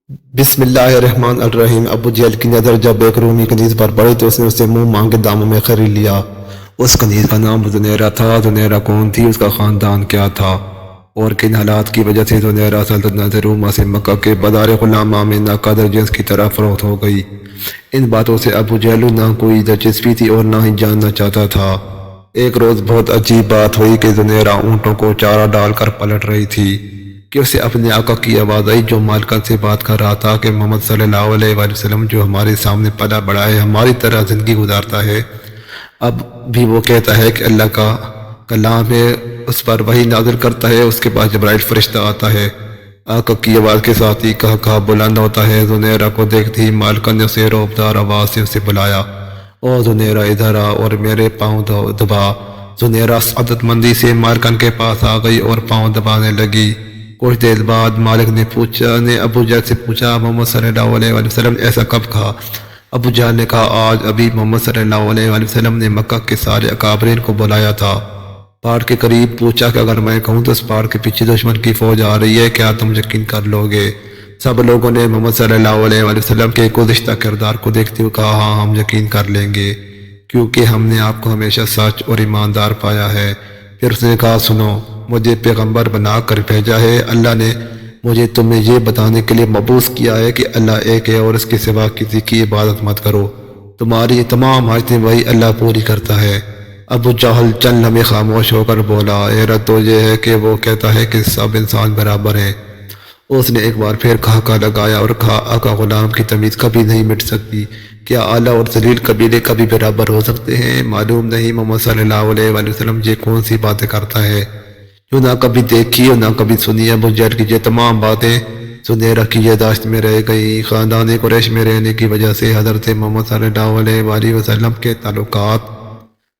بسم اللہ الرحمن الرحیم۔ ابو جہل کی نظر جب ایک رومی کنیز پر پڑی تو اس نے اسے منہ مانگے داموں میں خرید لیا۔ اس کنیز کا نام زنیرہ تھا۔ زنیرہ کون تھی، اس کا خاندان کیا تھا، اور کن حالات کی وجہ سے زنیرہ سلطنت روما سے مکہ کے بازار غلامہ میں ناقدر جنس کی طرح فروخت ہو گئی۔ ان باتوں سے ابو جہل نہ کوئی دلچسپی تھی اور نہ ہی جاننا چاہتا تھا۔ ایک روز بہت عجیب بات ہوئی کہ زنیرہ اونٹوں کو چارہ ڈال کر پلٹ رہی تھی کہ اسے اپنے آقا کی آواز آئی جو مالکن سے بات کر رہا تھا کہ محمد صلی اللہ علیہ وآلہ وسلم جو ہمارے سامنے پلا بڑا ہے، ہماری طرح زندگی گزارتا ہے، اب بھی وہ کہتا ہے کہ اللہ کا کلام ہے، اس پر وحی نازل کرتا ہے، اس کے پاس جبرائیل فرشتہ آتا ہے۔ آقا کی آواز کے ساتھ ہی کہا بلند ہوتا ہے۔ زنیرہ کو دیکھتے ہی مالکن نے اسے روبدار آواز سے اسے بلایا، او زنیرہ ادھر آ، اور میرے پاؤں دبا۔ زنیرہ سعادت مندی سے مالکن کے پاس آ گئی اور پاؤں دبانے لگی۔ کچھ دیر بعد مالک نے ابو جہل سے پوچھا، محمد صلی اللہ علیہ وآلہ وسلم ایسا کب کہا؟ ابو جہل نے کہا، آج ابھی محمد صلی اللہ علیہ وآلہ وسلم نے مکہ کے سارے اکابرین کو بلایا تھا۔ پہاڑ کے قریب پوچھا کہ اگر میں کہوں تو اس پہاڑ کے پیچھے دشمن کی فوج آ رہی ہے، کیا تم یقین کر لو گے؟ سب لوگوں نے محمد صلی اللہ علیہ وآلہ وسلم کے گزشتہ کردار کو دیکھتے ہوئے کہا، ہاں ہم یقین کر لیں گے، کیونکہ ہم نے آپ کو ہمیشہ سچ اور ایماندار پایا ہے۔ پھر اس نے کہا، سنو، مجھے پیغمبر بنا کر بھیجا ہے، اللہ نے مجھے تمہیں یہ بتانے کے لیے مبعوث کیا ہے کہ اللہ ایک ہے اور اس کے سوا کسی کی عبادت مت کرو، تمہاری تمام حاجتیں وہی اللہ پوری کرتا ہے۔ ابو جہل چند لمحے خاموش ہو کر بولا، حیرت تو یہ ہے کہ وہ کہتا ہے کہ سب انسان برابر ہیں۔ اس نے ایک بار پھر کہا لگایا اور کہا، آقا غلام کی تمیز کبھی نہیں مٹ سکتی، کیا اعلیٰ اور ذلیل قبیلے کبھی برابر ہو سکتے ہیں؟ معلوم نہیں محمد صلی اللہ علیہ وآلہ وسلم یہ کون سی باتیں کرتا ہے جو نہ کبھی دیکھی اور نہ کبھی سنی۔ ابو جہل کی یہ تمام باتیں زنیرہ کی یادداشت میں رہ گئی۔ خاندان قریش میں رہنے کی وجہ سے حضرت محمد صلی اللہ علیہ وآلہ وسلم کے تعلقات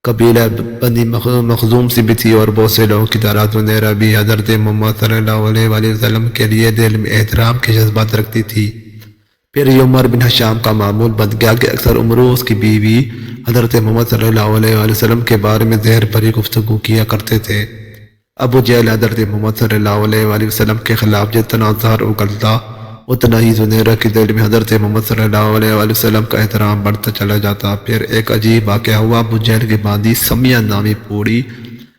قبیلہ بنی مخزوم سے بھی تھی، اور بہت سے لوگوں کی طرح زنیرہ بھی حضرت محمد صلی اللہ علیہ وآلہ وسلم کے لیے دل میں احترام کے جذبات رکھتی تھی۔ پھر یہ عمر بن حشام کا معمول بن گیا کہ اکثر عمروں اس کی بیوی حضرت محمد صلی اللہ علیہ وآلہ وسلم کے بارے میں زہر بھری گفتگو کیا کرتے تھے۔ ابو جہل حضرت محمد صلی اللہ علیہ وآلہ وسلم کے خلاف جتنا زہر اگلتا، اتنا ہی زنیرہ کے دل میں حضرت محمد صلی اللہ علیہ وآلہ وسلم کا احترام بڑھتا چلا جاتا۔ پھر ایک عجیب واقعہ ہوا۔ ابو جہل کی باندھی سمیہ نامی پوری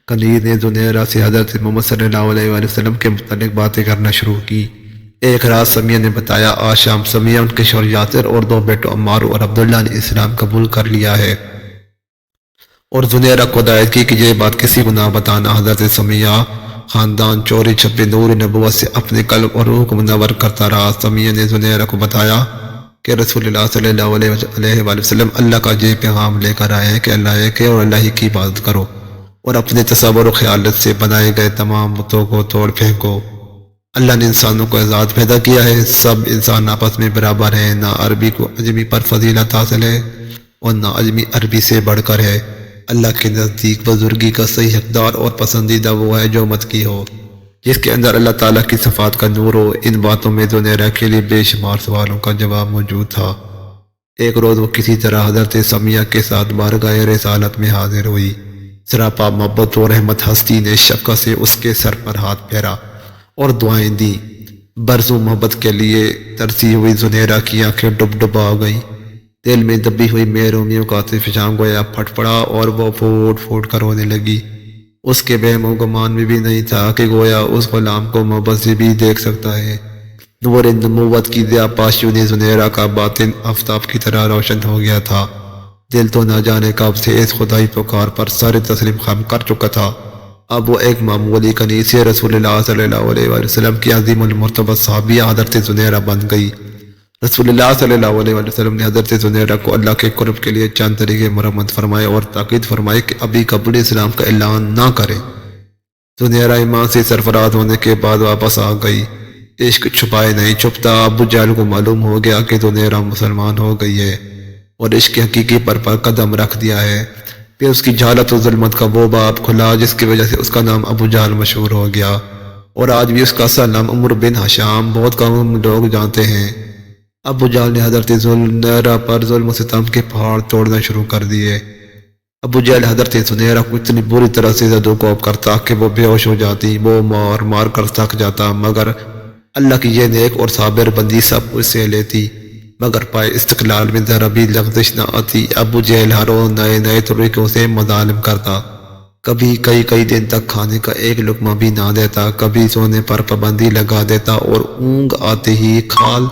کنیز نے زنیرہ سے حضرت محمد صلی اللہ علیہ وآلہ وسلم کے متعلق باتیں کرنا شروع کی۔ ایک رات سمیہ نے بتایا، آج شام سمیہ، ان کے شوہر یاسر اور دو بیٹوں عمار اور عبداللہ نے اسلام قبول کر لیا ہے۔ اور زنیرہ کو ہدایت کی کہ یہ بات کسی کو نہ بتانا۔ حضرت سمیہ خاندان چوری چھپے نور نبوت سے اپنے قلب اور روح کو منور کرتا رہا۔ سمیہ نے زنیرہ کو بتایا کہ رسول اللہ صلی اللہ علیہ وآلہ وسلم اللہ کا یہ پیغام لے کر آئے ہیں کہ اللہ ایک ہے اور اللہ ہی کی عبادت کرو، اور اپنے تصور و خیالت سے بنائے گئے تمام بتوں کو توڑ پھینکو۔ اللہ نے انسانوں کو آزاد پیدا کیا ہے، سب انسان آپس میں برابر ہیں، نہ عربی کو عجمی پر فضیلت حاصل ہے اور نہ عجمی عربی سے بڑھ کر ہے۔ اللہ کے نزدیک بزرگی کا صحیح حقدار اور پسندیدہ وہ ہے جو متقی ہو، جس کے اندر اللہ تعالیٰ کی صفات کا نور ہو۔ ان باتوں میں زنیرہ کے لیے بے شمار سوالوں کا جواب موجود تھا۔ ایک روز وہ کسی طرح حضرت سمیہ کے ساتھ بارگاہ رسالت میں حاضر ہوئی۔ سراپا محبت و رحمت ہستی نے شفقت سے اس کے سر پر ہاتھ پھیرا اور دعائیں دیں۔ برسوں محبت کے لیے ترسی ہوئی زنیرہ کی آنکھیں ڈب گئیں۔ دل میں دبی ہوئی محرومیوں کا فشاں گویا پھٹ پڑا اور وہ پھوٹ پھوٹ کر رونے لگی۔ اس کے وہم و گمان میں بھی نہیں تھا کہ گویا اس غلام کو محبت سے بھی دیکھ سکتا ہے۔ نور نبوت کی ضیاء پاشیوں نے زنیرہ کا باطن آفتاب کی طرح روشن ہو گیا تھا۔ دل تو نہ جانے کب سے اس خدائی پکار پر سارے تسلیم خم کر چکا تھا۔ اب وہ ایک معمولی کنیز سے رسول اللہ صلی اللہ علیہ وآلہ وسلم کی عظیم المرتبت صحابیہ حضرت زنیرہ بن گئی۔ رسول اللہ صلی اللہ علیہ وآلہ وسلم نے حضرت زنیرہ کو اللہ کے قرب کے لیے چند طریقے مرمت فرمائے اور تاکید فرمائی کہ ابھی قبول اسلام کا اعلان نہ کرے۔ زنیرہ ایمان سے سرفراز ہونے کے بعد واپس آ گئی۔ عشق چھپائے نہیں چھپتا۔ ابو جہل کو معلوم ہو گیا کہ زنیرہ مسلمان ہو گئی ہے اور عشق حقیقی پر قدم رکھ دیا ہے۔ پھر اس کی جہالت و ظلمت کا وہ باب کھلا جس کی وجہ سے اس کا نام ابو جہل مشہور ہو گیا، اور آج بھی اس کا اصل نام عمر بن حشام بہت کم لوگ جانتے ہیں۔ ابو جہل نے حضرت زنیرہ پر ظلم و ستم کے پہاڑ توڑنا شروع کر دیے۔ ابو جہل حضرت زنیرہ کو اتنی بری طرح سے زد و کوب کرتا کہ وہ بے ہوش ہو جاتی۔ وہ مار مار کر تھک جاتا، مگر اللہ کی یہ نیک اور صابر بندی سب کچھ سے لیتی، مگر پائے استقلال میں ذرا بھی لغزش نہ آتی۔ ابو جہل ہر روز نئے نئے طریقوں سے مظالم کرتا، کبھی کئی دن تک کھانے کا ایک لقمہ بھی نہ دیتا، کبھی سونے پر پابندی لگا دیتا اور اونگ آتے ہی کھال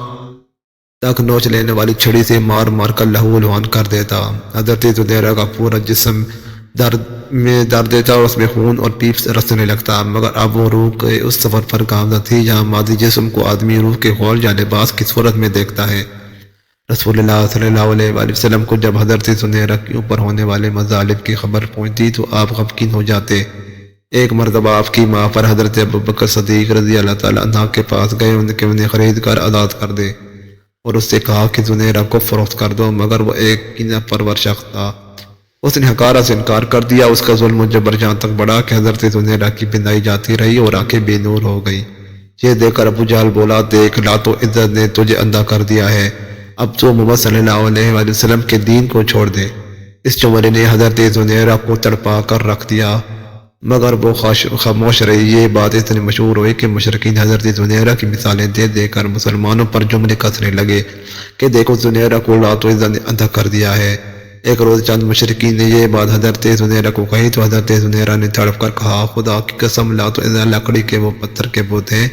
تک نوچ لینے والی چھڑی سے مار مار کر لہو لہان کر دیتا۔ حضرت زنیرہ کا پورا جسم درد دیتا اور اس میں خون اور پیپ رسنے لگتا، مگر اب وہ روح کے اس سفر پر گامزن تھی جہاں مادی جسم کو آدمی روح کے غول یا لباس کی صورت میں دیکھتا ہے۔ رسول اللہ صلی اللہ علیہ وآلہ وسلم کو جب حضرت زنیرہ کے اوپر ہونے والے مظالم کی خبر پہنچتی تو آپ غمگین ہو جاتے۔ ایک مرتبہ آپ کی ماں پر حضرت ابوبکر صدیق رضی اللہ تعالیٰ عنہ کے پاس گئے انہیں خرید کر آزاد کر دے اور اس سے کہا کہ زنیرہ کو فروخت کر دو، مگر وہ ایک کینہ پرور شخص تھا، اس نے حقارہ سے انکار کر دیا۔ اس کا ظلم و جبر جہاں تک بڑھا کہ حضرت زنیرہ کی بینائی جاتی رہی اور آنکھیں بے نور ہو گئی۔ یہ دیکھ کر ابو جہل بولا، دیکھ لا تو عزت نے تجھے اندھا کر دیا ہے، اب تو محمد صلی اللہ علیہ وآلہ وسلم کے دین کو چھوڑ دے۔ اس چمڑے نے حضرت زنیرہ کو تڑپا کر رکھ دیا، مگر وہ خاموش رہی۔ یہ بات اتنی مشہور ہوئی کہ مشرکین حضرت زنیرہ کی مثالیں دے دے کر مسلمانوں پر جملے کسنے لگے کہ دیکھو زنیرہ کو لا تو عزت نے اندھا کر دیا ہے۔ ایک روز چند مشرکین نے یہ بات حضرت زنیرہ کو کہی تو حضرت زنیرہ نے تڑپ کر کہا، خدا کی قسم لا تو عزت لکڑی کے وہ پتھر کے بت ہیں،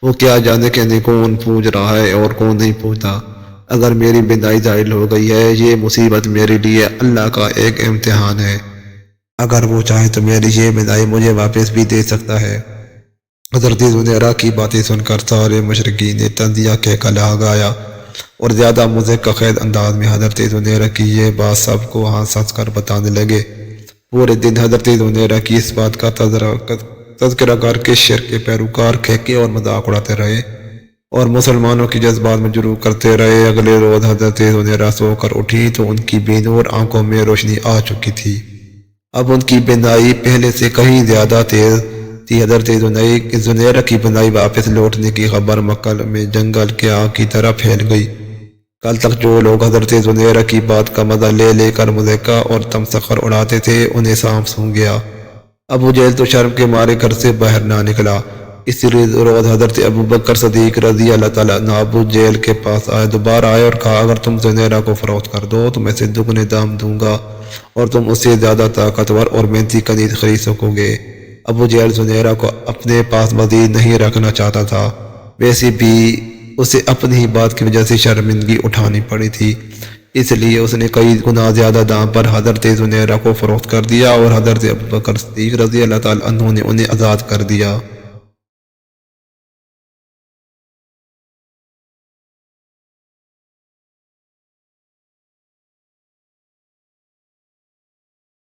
وہ کیا جانے کہ کون پوج رہا ہے اور کون نہیں پوجتا۔ اگر میری بینائی ظاہر ہو گئی ہے، یہ مصیبت میرے لیے اللہ کا ایک امتحان ہے، اگر وہ چاہے تو میری یہ بینائی مجھے واپس بھی دے سکتا ہے۔ حضرت زنیرہ کی باتیں سن کر سارے مشرکین نے تنزیہ کہہ کر لگایا اور زیادہ مضحک خیز انداز میں حضرت زنیرہ کی یہ بات سب کو ہنس ہنس کر بتانے لگے۔ پورے دن حضرت زنیرہ کی اس بات کا تذکرہ کر کے شرک کے پیروکار کھیکے اور مذاق اڑاتے رہے اور مسلمانوں کی جذبات میں جرو کرتے رہے۔ اگلے روز حضرت زنیرہ سو کر اٹھی تو ان کی بے نور آنکھوں میں روشنی آ چکی تھی، اب ان کی بینائی پہلے سے کہیں زیادہ تیز تھی۔ حضرت زنیرہ کی بینائی واپس لوٹنے کی خبر مکہ میں جنگل کے آگ کی طرح پھیل گئی۔ کل تک جو لوگ حضرت زنیرہ کی بات کا مزہ لے لے کر مذاق اور تمسخر اڑاتے تھے انہیں سانپ سونگھ گیا۔ ابو جہل تو شرم کے مارے گھر سے باہر نہ نکلا۔ اسی روز حضرت ابوبکر صدیق رضی اللہ تعالیٰ عنہ ابو جہل کے پاس دوبارہ آئے اور کہا، اگر تم زنیرہ کو فروخت کر دو تو میں اسے دگنے دام دوں گا اور تم اس سے زیادہ طاقتور اور محنتی کنیز خرید سکو گے۔ ابو جہل زنیرہ کو اپنے پاس مزید نہیں رکھنا چاہتا تھا، ویسے بھی اسے اپنی ہی بات کی وجہ سے شرمندگی اٹھانی پڑی تھی، اس لیے اس نے کئی گنا زیادہ دام پر حضرت زنیرہ کو فروخت کر دیا اور حضرت ابوبکر صدیق رضی اللہ تعالیٰ عنہ نے انہیں آزاد کر دیا۔